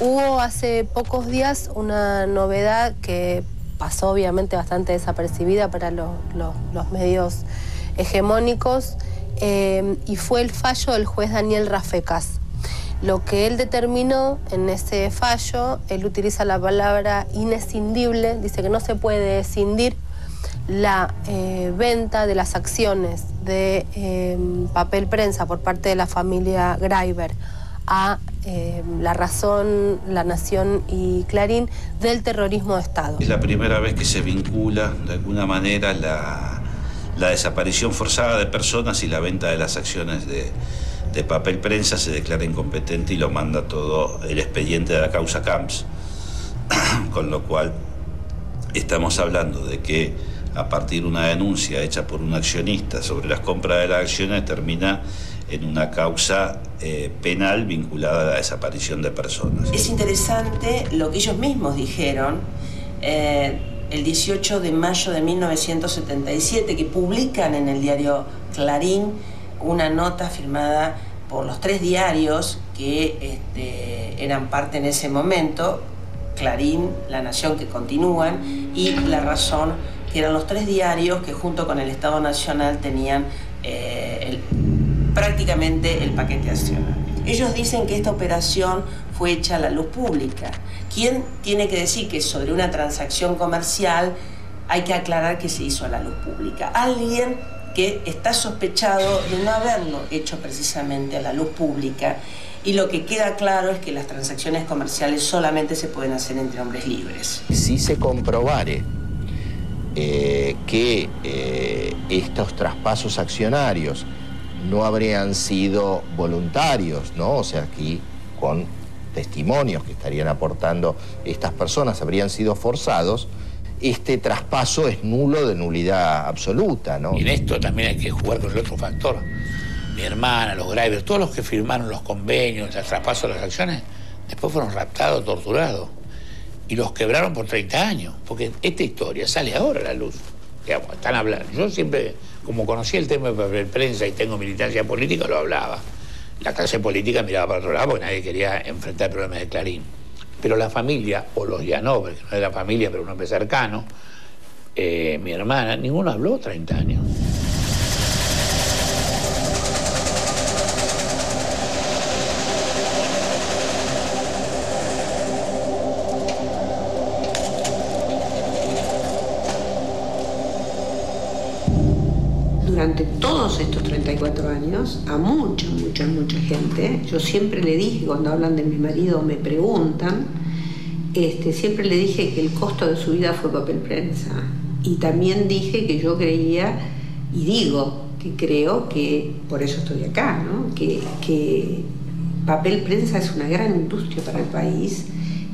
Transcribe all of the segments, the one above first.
Hubo hace pocos días una novedad que pasó obviamente bastante desapercibida para los medios hegemónicos y fue el fallo del juez Daniel Rafecas. Lo que él determinó en ese fallo, él utiliza la palabra inescindible, dice que no se puede escindir la venta de las acciones de papel prensa por parte de la familia Greiber a La Razón, La Nación y Clarín del terrorismo de Estado. Es la primera vez que se vincula de alguna manera la desaparición forzada de personas y la venta de las acciones de papel prensa. Se declara incompetente y lo manda todo el expediente de la causa Camps, con lo cual estamos hablando de que a partir de una denuncia hecha por un accionista sobre las compras de las acciones termina en una causa penal vinculada a la desaparición de personas. Es interesante lo que ellos mismos dijeron el 18 de mayo de 1977, que publican en el diario Clarín una nota firmada por los 3 diarios que eran parte en ese momento, Clarín, La Nación, que continúan, y La Razón, que eran los 3 diarios que junto con el Estado Nacional tenían prácticamente el paquete accionario. Ellos dicen que esta operación fue hecha a la luz pública. ¿Quién tiene que decir que sobre una transacción comercial hay que aclarar que se hizo a la luz pública? Alguien que está sospechado de no haberlo hecho precisamente a la luz pública, y lo que queda claro es que las transacciones comerciales solamente se pueden hacer entre hombres libres. Si se comprobare que estos traspasos accionarios no habrían sido voluntarios, ¿no? O sea, aquí con testimonios que estarían aportando estas personas, habrían sido forzados, este traspaso es nulo, de nulidad absoluta, ¿no? Y en esto también hay que jugar con el otro factor. Mi hermana, los Greiber, todos los que firmaron los convenios, el traspaso de las acciones, después fueron raptados, torturados. Y los quebraron por 30 años. Porque esta historia sale ahora a la luz. Digamos, están hablando. Yo siempre, como conocía el tema de papel prensa y tengo militancia política, lo hablaba. La clase política miraba para otro lado porque nadie quería enfrentar problemas de Clarín. Pero la familia, o los Llanover, que no era familia, pero un hombre cercano, mi hermana, ninguno habló 30 años. Durante todos estos 34 años, a mucha gente, yo siempre le dije, cuando hablan de mi marido o me preguntan, siempre le dije que el costo de su vida fue papel prensa. Y también dije que yo creía, y digo que creo que, por eso estoy acá, ¿no? que papel prensa es una gran industria para el país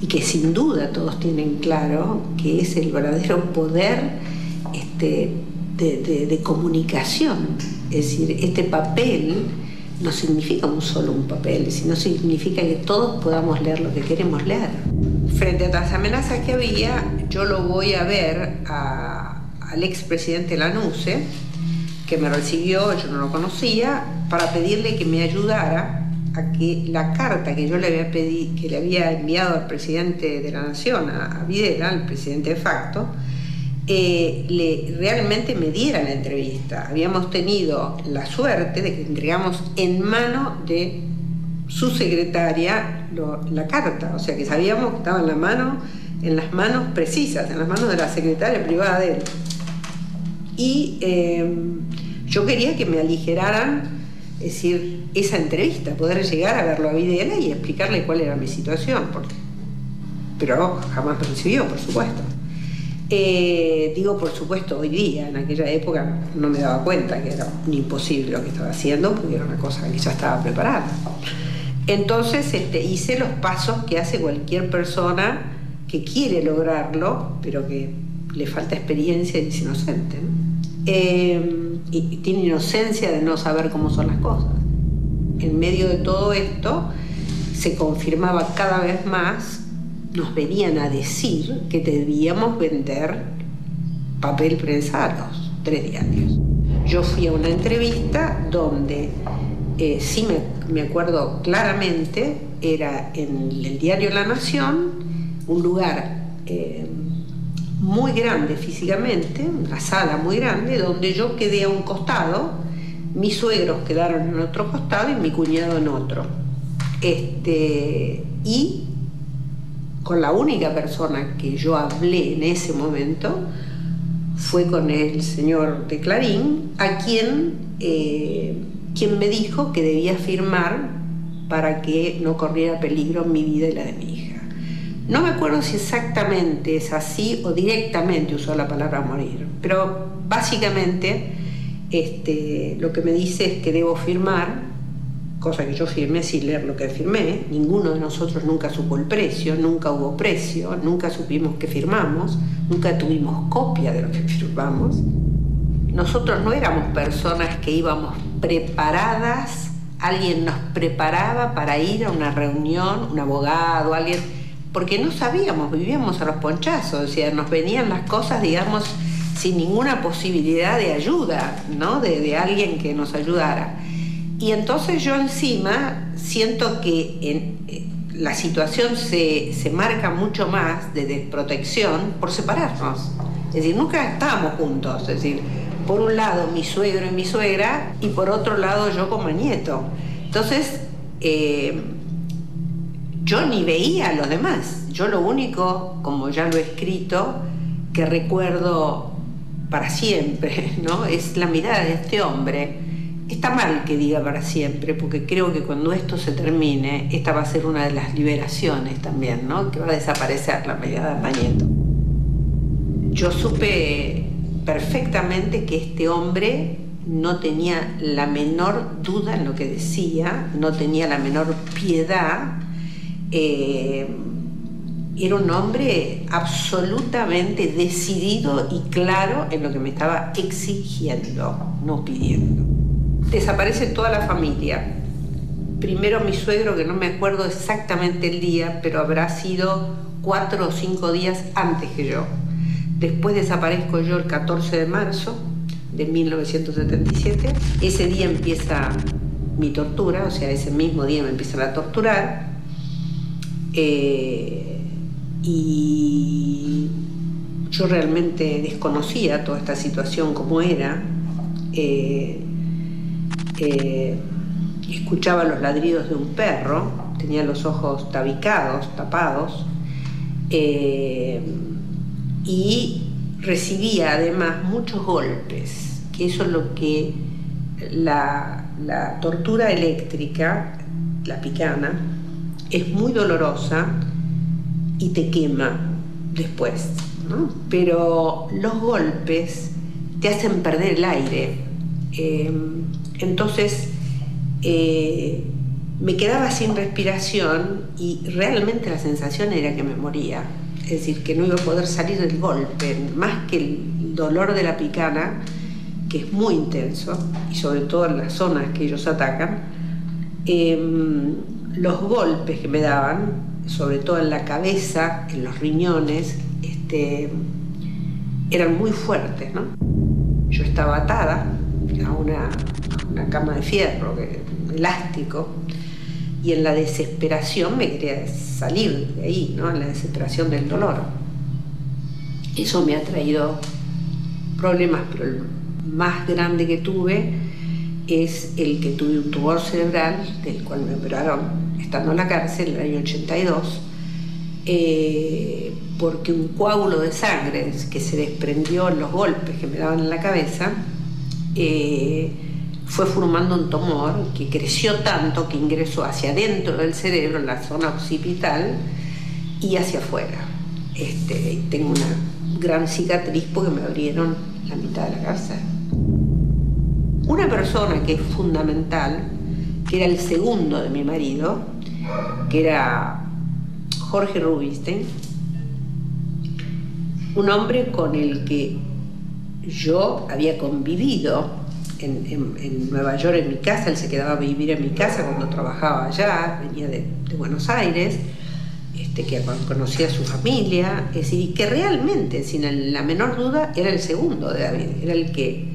y que sin duda todos tienen claro que es el verdadero poder de comunicación. Es decir, este papel no significa solo un papel, sino significa que todos podamos leer lo que queremos leer. Frente a las amenazas que había, yo lo voy a ver al expresidente Lanusse, que me recibió, yo no lo conocía, para pedirle que me ayudara a que la carta que yo le había enviado al presidente de la Nación, a Videla, al presidente de facto, realmente me diera la entrevista. Habíamos tenido la suerte de que entregamos en mano de su secretaria la carta, o sea que sabíamos que estaba en las manos precisas, en las manos de la secretaria privada de él. Y yo quería que me aligeraran, es decir, esa entrevista, poder llegar a verlo a Videla y explicarle cuál era mi situación, pero jamás me recibió, por supuesto. Digo por supuesto hoy día, en aquella época no me daba cuenta que era un imposible lo que estaba haciendo, porque era una cosa que ya estaba preparada. Entonces hice los pasos que hace cualquier persona que quiere lograrlo, pero que le falta experiencia y es inocente, ¿no? Y tiene inocencia de no saber cómo son las cosas. En medio de todo esto se confirmaba cada vez más, nos venían a decir que debíamos vender papel prensa a los 3 diarios. Yo fui a una entrevista donde sí me acuerdo claramente, era en el diario La Nación, un lugar muy grande físicamente, una sala muy grande, donde yo quedé a un costado, mis suegros quedaron en otro costado y mi cuñado en otro. Y con la única persona que yo hablé en ese momento fue con el señor de Clarín, a quien me dijo que debía firmar para que no corriera peligro mi vida y la de mi hija. No me acuerdo si exactamente es así o directamente usó la palabra morir, pero básicamente lo que me dice es que debo firmar, cosa que yo firmé sin leer lo que firmé. Ninguno de nosotros nunca supo el precio, nunca hubo precio, nunca supimos que firmamos, nunca tuvimos copia de lo que firmamos. Nosotros no éramos personas que íbamos preparadas, alguien nos preparaba para ir a una reunión, un abogado, alguien, porque no sabíamos, vivíamos a los ponchazos, o sea, nos venían las cosas, digamos, sin ninguna posibilidad de ayuda, ¿no? De alguien que nos ayudara. Y entonces yo encima siento que la situación se marca mucho más de desprotección por separarnos. Es decir, nunca estábamos juntos, es decir, por un lado mi suegro y mi suegra y por otro lado yo con mi nieto. Entonces, yo ni veía a los demás. Yo lo único, como ya lo he escrito, que recuerdo para siempre, ¿no? Es la mirada de este hombre. Está mal que diga para siempre, porque creo que cuando esto se termine, esta va a ser una de las liberaciones también, ¿no? Que va a desaparecer la mirada de Mañeto. Yo supe perfectamente que este hombre no tenía la menor duda en lo que decía, no tenía la menor piedad. Era un hombre absolutamente decidido y claro en lo que me estaba exigiendo, no pidiendo. Desaparece toda la familia. Primero mi suegro, que no me acuerdo exactamente el día, pero habrá sido 4 o 5 días antes que yo. Después desaparezco yo el 14 de marzo de 1977. Ese día empieza mi tortura, o sea, ese mismo día me empiezan a torturar. Y yo realmente desconocía toda esta situación como era. Escuchaba los ladridos de un perro, tenía los ojos tabicados, tapados, y recibía además muchos golpes, que eso es lo que la tortura eléctrica, la picana, es muy dolorosa y te quema después, ¿no? Pero los golpes te hacen perder el aire. Entonces me quedaba sin respiración y realmente la sensación era que me moría, es decir, que no iba a poder salir del golpe, más que el dolor de la picana, que es muy intenso, y sobre todo en las zonas que ellos atacan. Los golpes que me daban, sobre todo en la cabeza, en los riñones, eran muy fuertes, ¿no? Yo estaba atada a una cama de fierro, elástico, y en la desesperación me quería salir de ahí, ¿no? En la desesperación del dolor. Eso me ha traído problemas, pero el más grande que tuve es el que tuve un tumor cerebral, del cual me operaron estando en la cárcel en el año 82, porque un coágulo de sangre que se desprendió en los golpes que me daban en la cabeza fue formando un tumor que creció tanto que ingresó hacia adentro del cerebro, en la zona occipital, y hacia afuera. Tengo una gran cicatriz porque me abrieron la mitad de la cabeza. Una persona que es fundamental, que era el segundo de mi marido, que era Jorge Rubinstein, un hombre con el que yo había convivido en Nueva York, en mi casa. Él se quedaba a vivir en mi casa cuando trabajaba allá, venía de Buenos Aires, que conocía a su familia, es decir, y que realmente, sin la menor duda, era el segundo de David, era el que,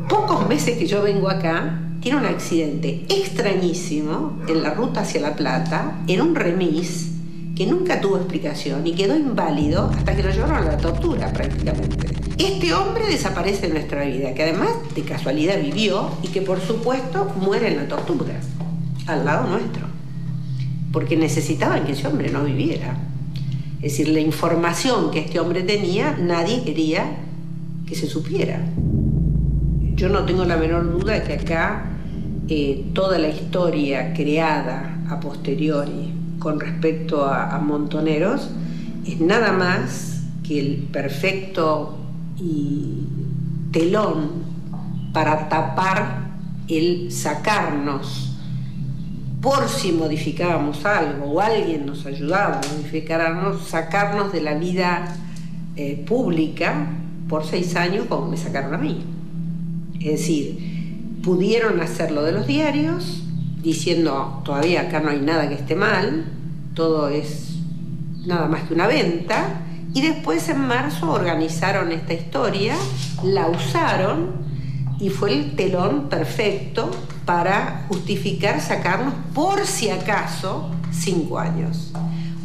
pocos meses que yo vengo acá, tiene un accidente extrañísimo en la ruta hacia La Plata, en un remis, que nunca tuvo explicación y quedó inválido hasta que lo llevaron a la tortura prácticamente. Este hombre desaparece de nuestra vida, que además de casualidad vivió y que por supuesto muere en la tortura, al lado nuestro, porque necesitaban que ese hombre no viviera. Es decir, la información que este hombre tenía, nadie quería que se supiera. Yo no tengo la menor duda de que acá toda la historia creada a posteriori con respecto a Montoneros es nada más que el perfecto telón para tapar el sacarnos, por si modificábamos algo o alguien nos ayudaba a modificarnos, sacarnos de la vida pública por 6 años como me sacaron a mí. Es decir, pudieron hacerlo de los diarios, diciendo todavía acá no hay nada que esté mal, todo es nada más que una venta, y después en marzo organizaron esta historia, la usaron y fue el telón perfecto para justificar sacarnos por si acaso 5 años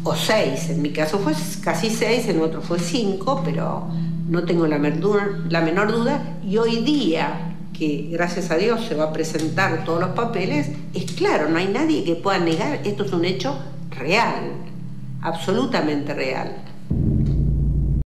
o 6, en mi caso fue casi 6, en otro fue 5, pero no tengo la menor duda, y hoy día que gracias a Dios se va a presentar todos los papeles, es claro, no hay nadie que pueda negar, esto es un hecho real, absolutamente real.